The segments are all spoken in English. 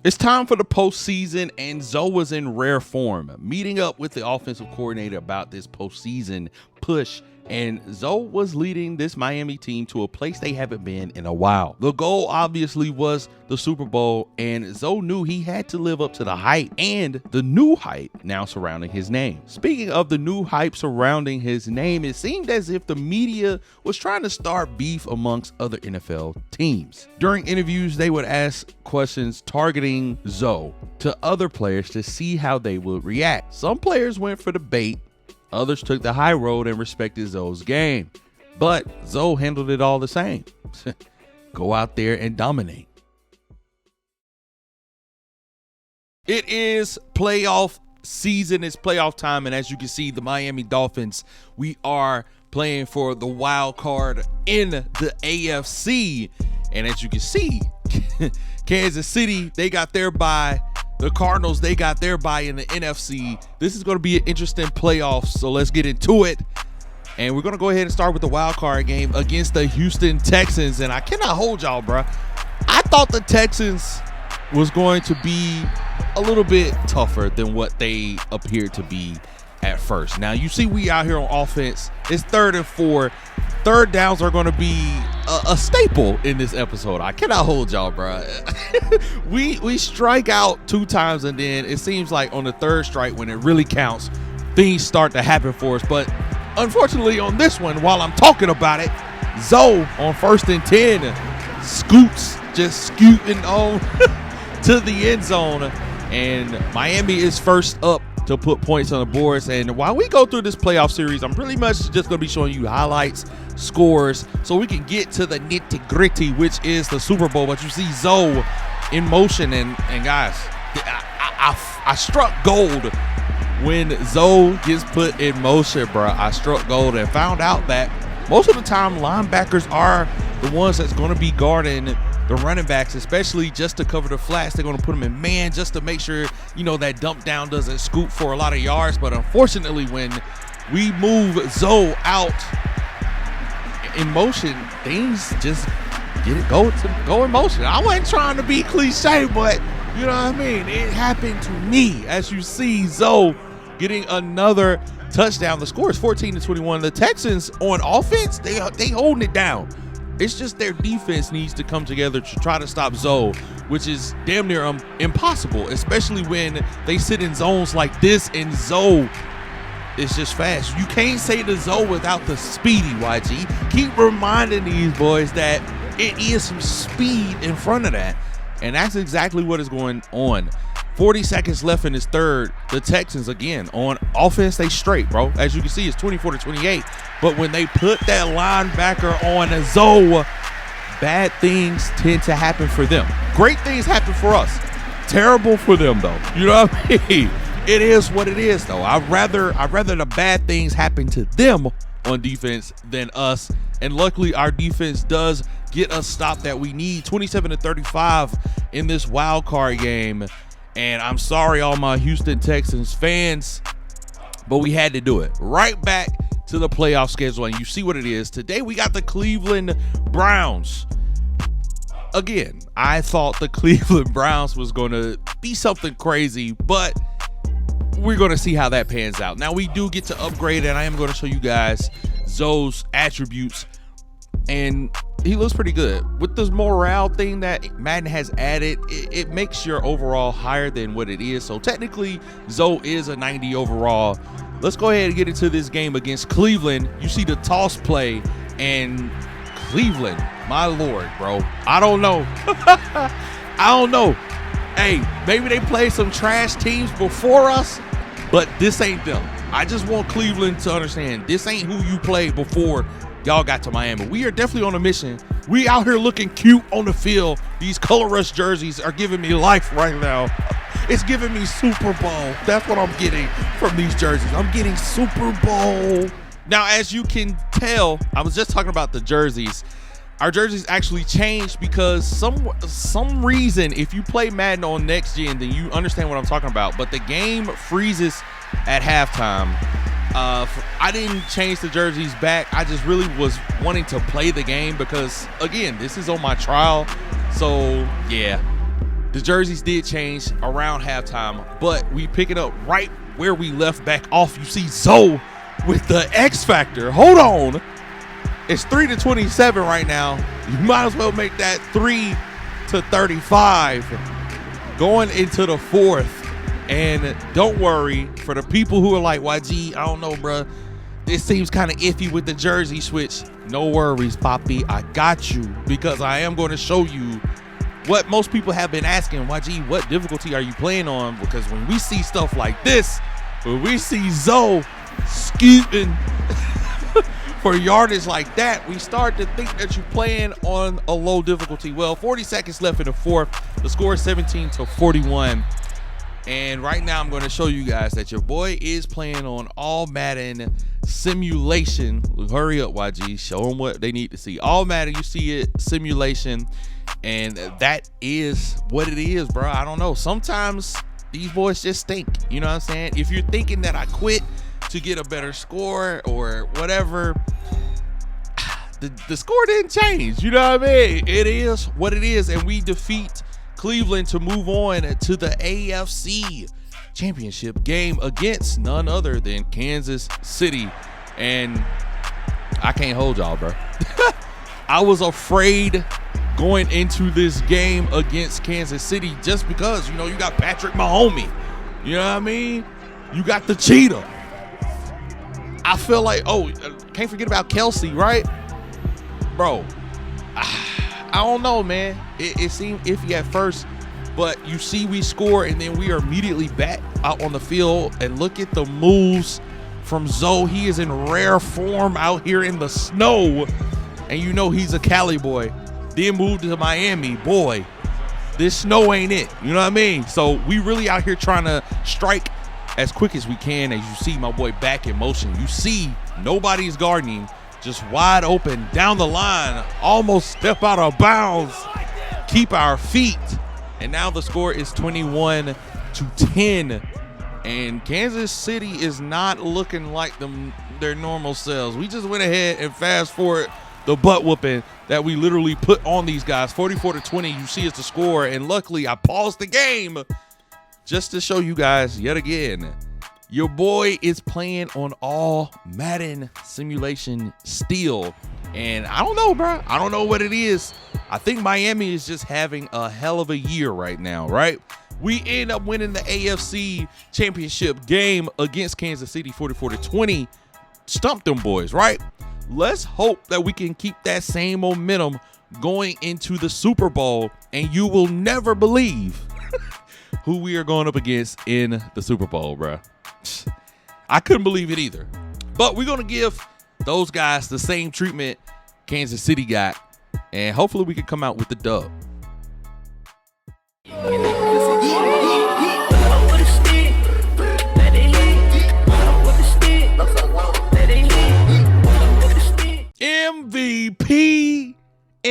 It's time for the postseason, and Zoe was in rare form, meeting up with the offensive coordinator about this postseason push. And Zoe was leading this Miami team to a place they haven't been in a while. The goal obviously was the Super Bowl, and Zoe knew he had to live up to the hype and the new hype now surrounding his name. Speaking of the new hype surrounding his name, it seemed as if the media was trying to start beef amongst other NFL teams. During interviews, they would ask questions targeting Zoe to other players to see how they would react. Some players went for the bait. Others took the high road and respected Zoe's game. But Zoe handled it all the same. Go out there and dominate. It is playoff season. It's playoff time. And as you can see, the Miami Dolphins, we are playing for the wild card in the AFC. And as you can see, Kansas City, they got their bye. The Cardinals, they got their bye in the NFC. This is going to be an interesting playoff, so let's get into it. And we're going to go ahead and start with the wild card game against the Houston Texans. And I cannot hold y'all, bro. I thought the Texans was going to be a little bit tougher than what they appeared to be at first. Now, you see we out here on offense. It's 3rd and 4. Third downs are going to be a staple in this episode. I cannot hold y'all, bro. we strike out 2 times, and then it seems like on the 3rd strike, when it really counts, things start to happen for us. But unfortunately on this one, while I'm talking about it, Zoe on 1st and 10 scoots, just scooting on to the end zone, and Miami is first up to put points on the boards. And while we go through this playoff series, I'm pretty much just going to be showing you highlights, scores, so we can get to the nitty gritty, which is the Super Bowl. But you see Zoe in motion, and guys, I struck gold when Zoe gets put in motion, bro. I struck gold and found out that most of the time linebackers are the ones that's going to be guarding the running backs, especially just to cover the flats. They're going to put them in man just to make sure, you know, that dump down doesn't scoop for a lot of yards. But unfortunately, when we move Zoe out in motion, things just go in motion. I wasn't trying to be cliche, but you know what I mean? It happened to me. As you see, Zoe getting another touchdown. The score is 14-21. The Texans on offense, they holding it down. It's just their defense needs to come together to try to stop Zoe, which is damn near impossible, especially when they sit in zones like this, and Zoe is just fast. You can't say the Zoe without the speedy, YG. Keep reminding these boys that it is some speed in front of that, and that's exactly what is going on. 40 seconds left in this third. The Texans, again, on offense, they straight, bro. As you can see, it's 24-28. But when they put that linebacker on Zoe, bad things tend to happen for them. Great things happen for us. Terrible for them, though. You know what I mean? It is what it is, though. I'd rather the bad things happen to them on defense than us. And luckily, our defense does get us stop that we need. 27-35 in this wild card game. And I'm sorry, all my Houston Texans fans, but we had to do it. Right back to the playoff schedule, and you see what it is. Today, we got the Cleveland Browns. Again, I thought the Cleveland Browns was going to be something crazy, but we're going to see how that pans out. Now, we do get to upgrade, and I am going to show you guys Zoe's attributes, and he looks pretty good. With this morale thing that Madden has added, it makes your overall higher than what it is. So technically, Zoe is a 90 overall. Let's go ahead and get into this game against Cleveland. You see the toss play, and Cleveland, my lord, bro. I don't know. I don't know. Hey, maybe they played some trash teams before us, but this ain't them. I just want Cleveland to understand this ain't who you played before y'all got to Miami. We are definitely on a mission. We out here looking cute on the field. These color rush jerseys are giving me life right now. It's giving me Super Bowl. That's what I'm getting from these jerseys. I'm getting Super Bowl. Now, as you can tell, I was just talking about the jerseys. Our jerseys actually changed because some reason, if you play Madden on next gen, then you understand what I'm talking about. But the game freezes at halftime. I didn't change the jerseys back. I just really was wanting to play the game because, again, this is on my trial. So, yeah, The jerseys did change around halftime, but we pick it up right where we left back off. You see Zoe with the X Factor. Hold on. It's 3-27 right now. You might as well make that 3-35 going into the fourth. And don't worry, for the people who are like, YG, I don't know, bruh. This seems kind of iffy with the jersey switch. No worries, Poppy. I got you, because I am going to show you what most people have been asking. YG, what difficulty are you playing on? Because when we see stuff like this, when we see Zoe scooting for yardage like that, we start to think that you're playing on a low difficulty. Well, 40 seconds left in the fourth. The score is 17-41. And right now I'm going to show you guys that your boy is playing on all Madden simulation. Hurry up, YG. Show them what they need to see. All Madden, you see it, simulation. And that is what it is, bro. I don't know. Sometimes these boys just stink. You know what I'm saying? If you're thinking that I quit to get a better score or whatever, the score didn't change. You know what I mean? It is what it is. And we defeat Cleveland to move on to the AFC Championship game against none other than Kansas City. And I can't hold y'all, bro. I was afraid going into this game against Kansas City just because, you know, you got Patrick Mahomes. You know what I mean? You got the cheetah. I feel like, can't forget about Kelsey, right? Bro, I don't know, man. It seemed iffy at first, but you see we score, and then we are immediately back out on the field. And look at the moves from Zoe. He is in rare form out here in the snow, and you know he's a Cali boy. Then moved to Miami. Boy, this snow ain't it. You know what I mean? So we really out here trying to strike as quick as we can. As you see my boy back in motion. You see nobody's guarding. Just wide open down the line. Almost step out of bounds. Keep our feet. And now the score is 21-10. And Kansas City is not looking like their normal selves. We just went ahead and fast forward the butt whooping that we literally put on these guys. 44-20, you see it's the score. And luckily I paused the game just to show you guys yet again, your boy is playing on all Madden simulation still. And I don't know, bro. I don't know what it is. I think Miami is just having a hell of a year right now, right? We end up winning the AFC Championship game against Kansas City 44-20. Stumped them boys, right? Let's hope that we can keep that same momentum going into the Super Bowl, and you will never believe who we are going up against in the Super Bowl, bro. I couldn't believe it either. But we're going to give those guys the same treatment Kansas City got, and hopefully we can come out with the dub.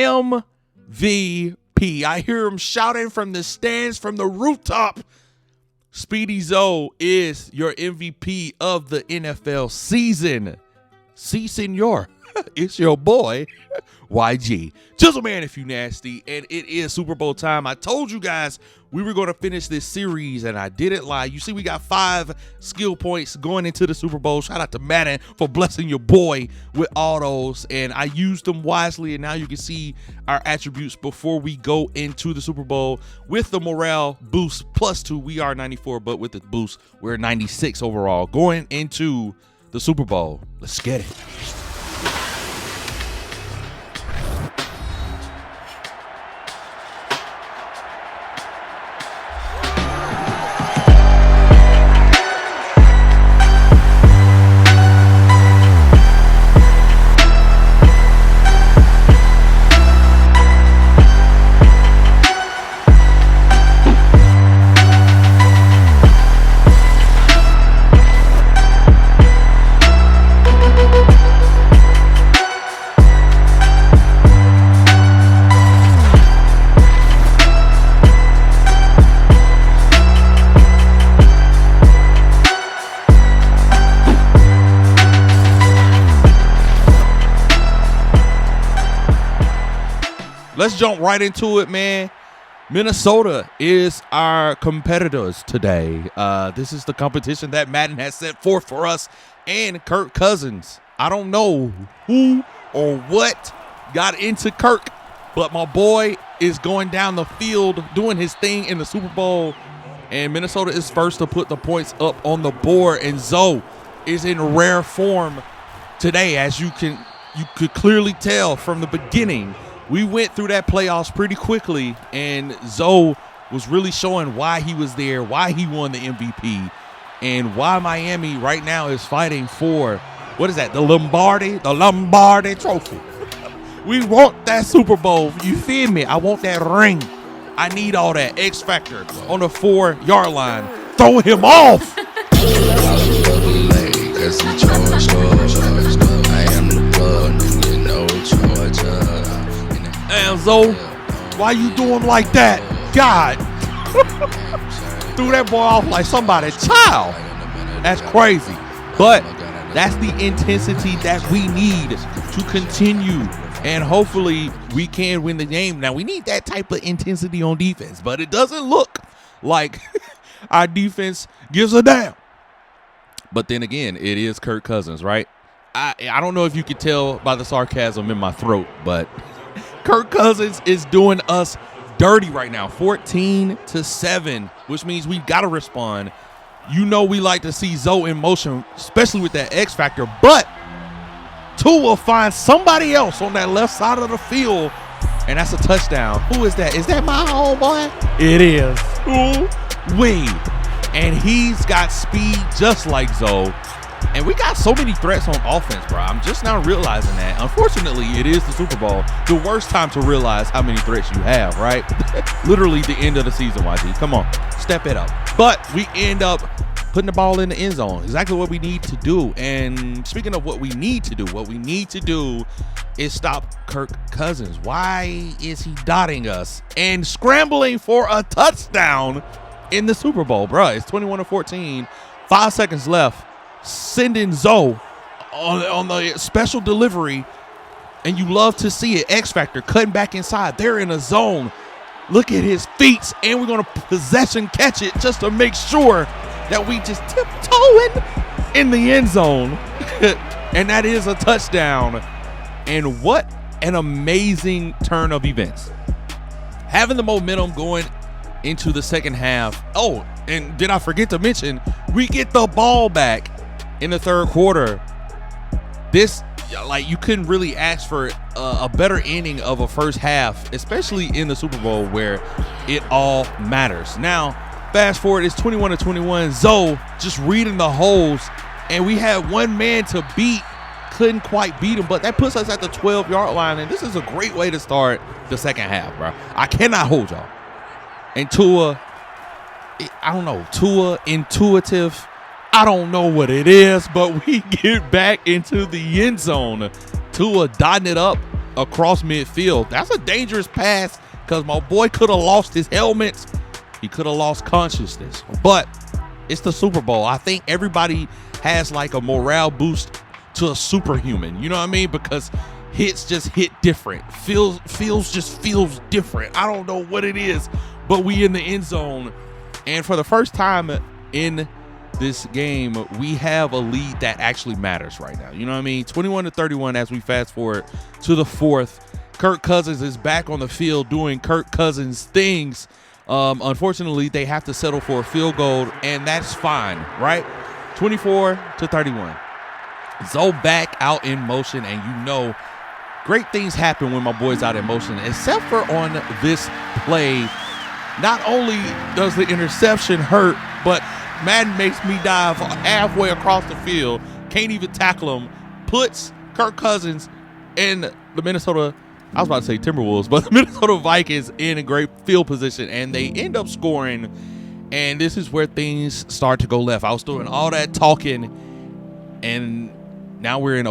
MVP. I hear him shouting from the stands, from the rooftop. Speedy Zoe is your MVP of the NFL season. Si, senor. It's your boy, YG. Chisel man, if you nasty. And it is Super Bowl time. I told you guys we were going to finish this series, and I didn't lie. You see, we got 5 skill points going into the Super Bowl. Shout out to Madden for blessing your boy with all those. And I used them wisely, and now you can see our attributes before we go into the Super Bowl. With the morale boost +2, we are 94, but with the boost, we're 96 overall. Going into the Super Bowl. Let's get it. Let's jump right into it, man. Minnesota is our competitors today. This is the competition that Madden has set forth for us and Kirk Cousins. I don't know who or what got into Kirk, but my boy is going down the field doing his thing in the Super Bowl, and Minnesota is first to put the points up on the board, and Zoe is in rare form today, as you could clearly tell from the beginning. We went through that playoffs pretty quickly, and Zoe was really showing why he was there, why he won the MVP, and why Miami right now is fighting for, what is that, the Lombardi trophy. We want that Super Bowl. You feel me? I want that ring. I need all that X factor on the 4-yard line. Throw him off. Damn, Zoe, why you do him like that? God. Threw that boy off like somebody's child. That's crazy. But that's the intensity that we need to continue. And hopefully we can win the game. Now, we need that type of intensity on defense, but it doesn't look like our defense gives a damn. But then again, it is Kirk Cousins, right? I don't know if you could tell by the sarcasm in my throat, but Kirk Cousins is doing us dirty right now. 14-7, which means we got to respond. You know we like to see Zoe in motion, especially with that X factor, but Tua finds somebody else on that left side of the field, and that's a touchdown. Who is that? Is that my homeboy? It is. Ooh-wee. And he's got speed just like Zoe. And we got so many threats on offense, bro. I'm just now realizing that. Unfortunately, it is the Super Bowl. The worst time to realize how many threats you have, right? Literally the end of the season, YG. Come on, step it up. But we end up putting the ball in the end zone. Exactly what we need to do. And speaking of what we need to do, is stop Kirk Cousins. Why is he dotting us and scrambling for a touchdown in the Super Bowl, bro? It's 21-14, 5 seconds left. Sending Zoe on the special delivery, and you love to see it. X Factor cutting back inside. They're in a zone. Look at his feet, and we're going to possession catch it just to make sure that we just tiptoeing in the end zone. And that is a touchdown. And what an amazing turn of events. Having the momentum going into the second half. Oh, and did I forget to mention, we get the ball back in the third quarter. This, like, you couldn't really ask for a better ending of a first half, especially in the Super Bowl where it all matters. Now, fast forward, it's 21-21. Zoe just reading the holes, and we had one man to beat. Couldn't quite beat him, but that puts us at the 12-yard line, and this is a great way to start the second half, bro. I cannot hold y'all. And Tua, I don't know, intuitive. I don't know what it is, but we get back into the end zone. Tua dotting it up across midfield. That's a dangerous pass because my boy could have lost his helmet. He could have lost consciousness. But it's the Super Bowl. I think everybody has like a morale boost to a superhuman. You know what I mean? Because hits just hit different. Feels different. I don't know what it is, but we in the end zone. And for the first time in this game, we have a lead that actually matters right now. You know what I mean? 21-31 as we fast forward to the fourth. Kirk Cousins is back on the field doing Kirk Cousins things. Unfortunately, they have to settle for a field goal, and that's fine, right? 24-31. Zoe back out in motion, and you know great things happen when my boy's out in motion, except for on this play. Not only does the interception hurt, but Madden makes me dive halfway across the field. Can't even tackle him. Puts Kirk Cousins and the Minnesota, I was about to say Timberwolves, but the Minnesota Vikings in a great field position, and they end up scoring. And this is where things start to go left. I was doing all that talking, and now we're in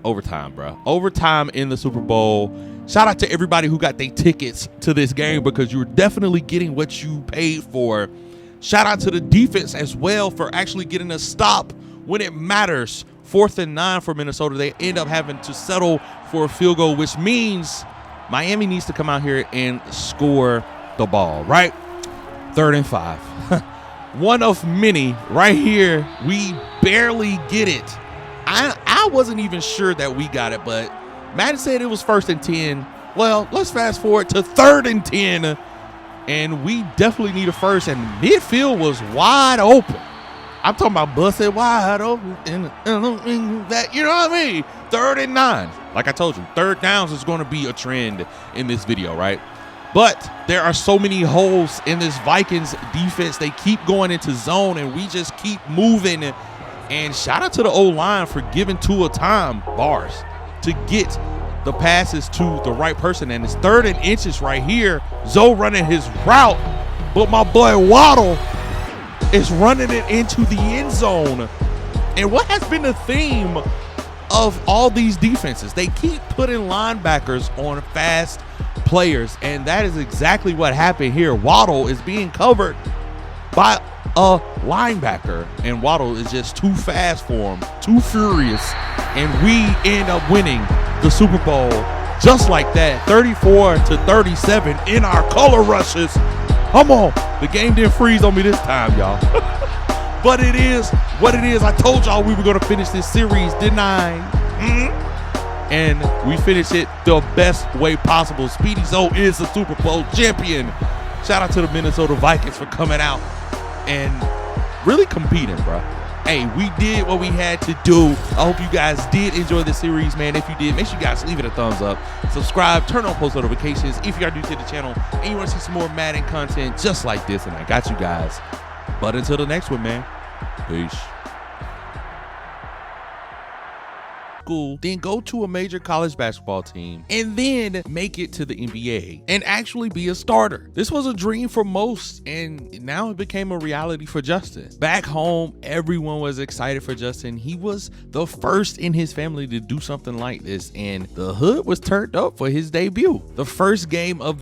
overtime, bro. Overtime in the Super Bowl. Shout out to everybody who got their tickets to this game, because you were definitely getting what you paid for. Shout out to the defense as well for actually getting a stop when it matters. 4th and 9 for Minnesota. They end up having to settle for a field goal, which means Miami needs to come out here and score the ball, right? 3rd and 5. One of many right here. We barely get it. I wasn't even sure that we got it, but Madden said it was 1st and 10. Well, let's fast forward to 3rd and 10, and we definitely need a first, and midfield was wide open. I'm talking about busted wide open, and that, you know what I mean? 3rd and 9. Like I told you, 3rd downs is going to be a trend in this video, right? But there are so many holes in this Vikings defense. They keep going into zone, and we just keep moving. And shout out to the O-line for giving Tua time, bars, to get the passes to the right person. And it's 3rd and inches right here. Zoe running his route, but my boy Waddle is running it into the end zone. And what has been the theme of all these defenses? They keep putting linebackers on fast players, and that is exactly what happened here. Waddle is being covered by a linebacker, and Waddle is just too fast for him, too furious, and we end up winning the Super Bowl just like that, 34-37 in our color rushes. Come on, the game didn't freeze on me this time, y'all. But it is what it is. I told y'all we were going to finish this series, didn't I? And we finished it the best way possible. Speedy Zoe is the Super Bowl champion. Shout out to the Minnesota Vikings for coming out and really competing, bro. Hey, we did what we had to do. I hope you guys did enjoy the series, man. If you did, make sure you guys leave it a thumbs up. Subscribe, turn on post notifications if you are new to the channel and you want to see some more Madden content just like this, and I got you guys. But until the next one, man, peace. School, then go to a major college basketball team, and then make it to the NBA and actually be a starter. This was a dream for most, and now it became a reality for Justin. Back home, everyone was excited for Justin. He was the first in his family to do something like this, and the hood was turned up for his debut. The first game of